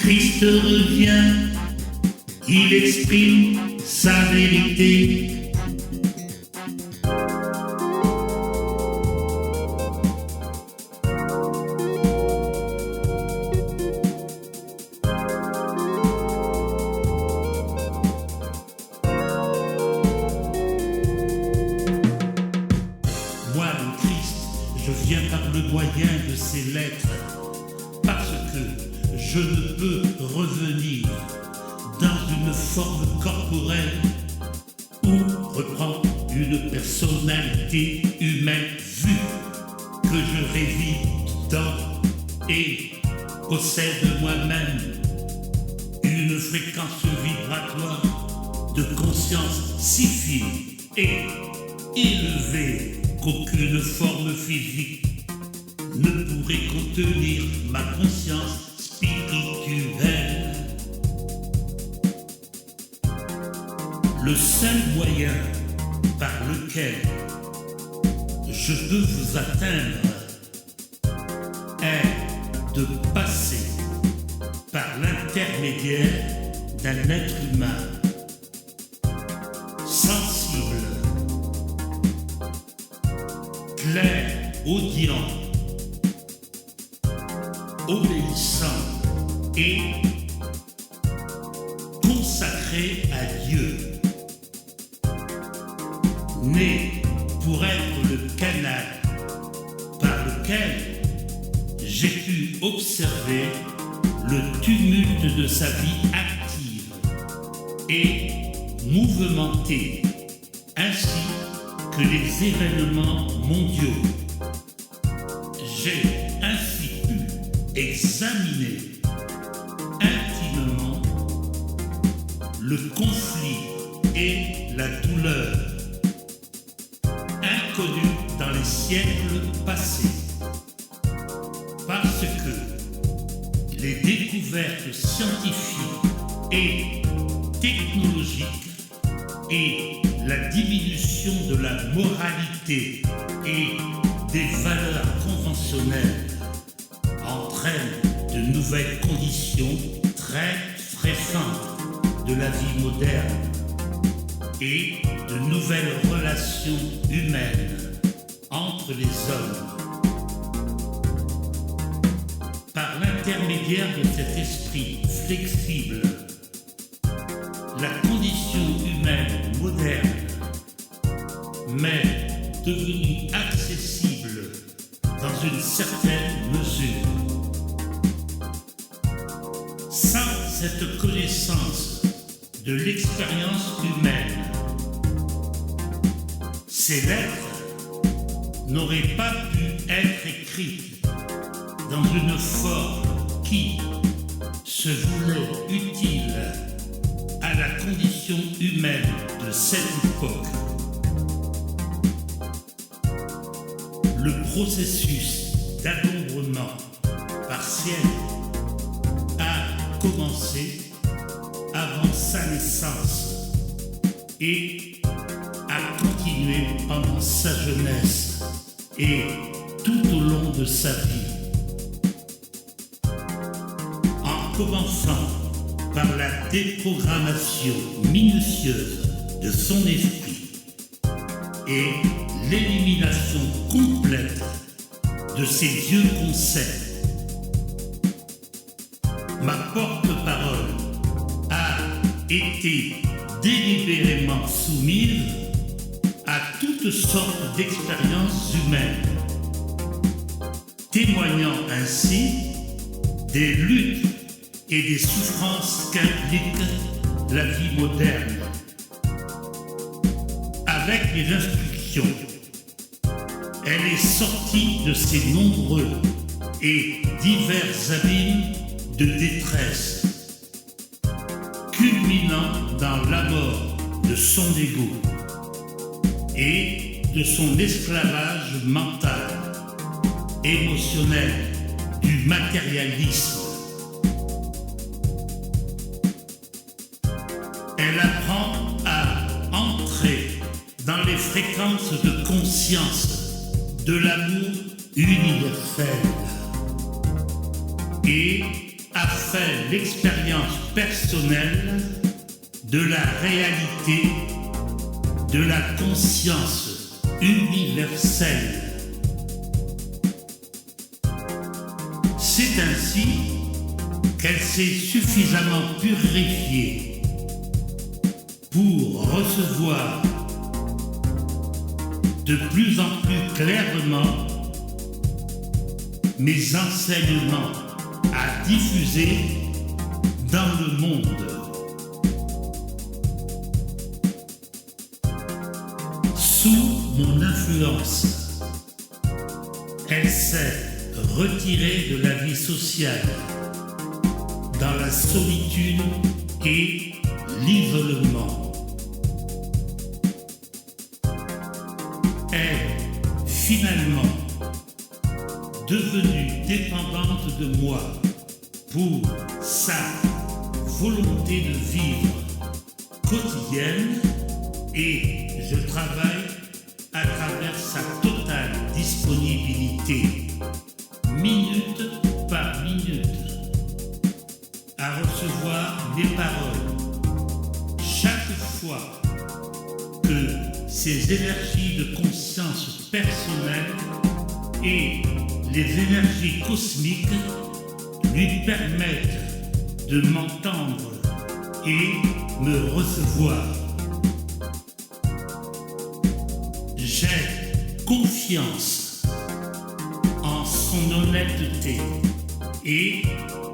Christ revient, il exprime sa vérité. Moi, le Christ, je viens par le moyen de ces lettres, parce que je ne peux revenir dans une forme corporelle ou reprendre une personnalité humaine vue que je révise dans et possède moi-même une fréquence vibratoire de conscience si fine et élevée qu'aucune forme physique ne pourrait contenir ma conscience spirituelle. Le seul moyen par lequel je peux vous atteindre est de passer par l'intermédiaire d'un être humain sensible, clair, audient, obéissant et consacré à Dieu, né pour être le canal par lequel j'ai pu observer le tumulte de sa vie active et mouvementée, ainsi que les événements mondiaux. J'ai ainsi pu examiner intimement le conflit et la douleur inconnus dans les siècles passés, parce que les découvertes scientifiques et technologiques et la diminution de la moralité et des valeurs conventionnelles entraînent de nouvelles conditions très stressantes de la vie moderne et de nouvelles relations humaines entre les hommes. Par l'intermédiaire de cet esprit flexible, la condition humaine moderne m'est devenue accessible dans une certaine mesure. Sans cette connaissance de l'expérience humaine, ces lettres n'auraient pas pu être écrites dans une forme qui se voulait utile à la condition humaine de cette époque. Le processus d'adombrement partiel a commencé avant sa naissance et a continué pendant sa jeunesse et tout au long de sa vie. En commençant par la déprogrammation minutieuse de son esprit et l'élimination complète de ses vieux concepts, ma porte-parole a été délibérément soumise à toutes sortes d'expériences humaines, témoignant ainsi des luttes et des souffrances qu'implique la vie moderne. Avec les instructions, elle est sortie de ses nombreux et divers abîmes de détresse, culminant dans la mort de son ego et de son esclavage mental, émotionnel, du matérialisme. Elle apprend à entrer dans les fréquences de conscience de l'amour universel et a fait l'expérience personnelle de la réalité de la conscience universelle. C'est ainsi qu'elle s'est suffisamment purifiée pour recevoir de plus en plus clairement mes enseignements à diffuser dans le monde. Sous mon influence, elle s'est retirée de la vie sociale, dans la solitude et l'isolement. Est finalement devenue dépendante de moi pour sa volonté de vivre quotidienne, et je travaille à travers sa totale disponibilité, minute par minute, à recevoir mes paroles chaque fois que ces énergies de conscience personnelle et les énergies cosmiques lui permettent de m'entendre et me recevoir. J'ai confiance en son honnêteté et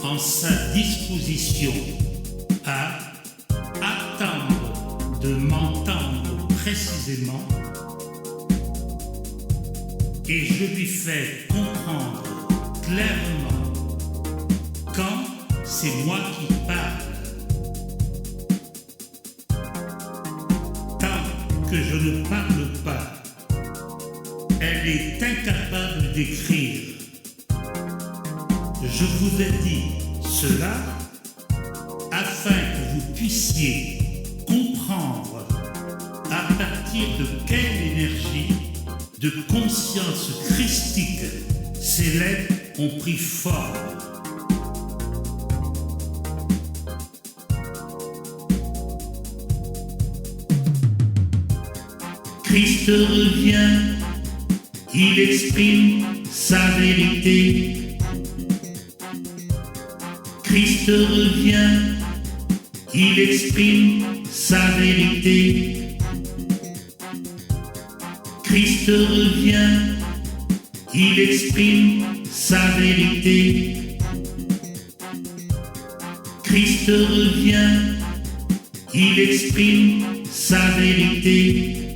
en sa disposition à attendre de m'entendre précisément, et je lui fais comprendre clairement quand c'est moi qui parle. Tant que je ne parle pas, elle est incapable d'écrire. Je vous ai dit cela afin que vous puissiez comprendre à partir de quelle énergie de conscience christique ces lettres ont pris forme. Christ revient, il exprime sa vérité. Christ revient, il exprime sa vérité. Christ revient, il exprime sa vérité. Christ revient, il exprime sa vérité.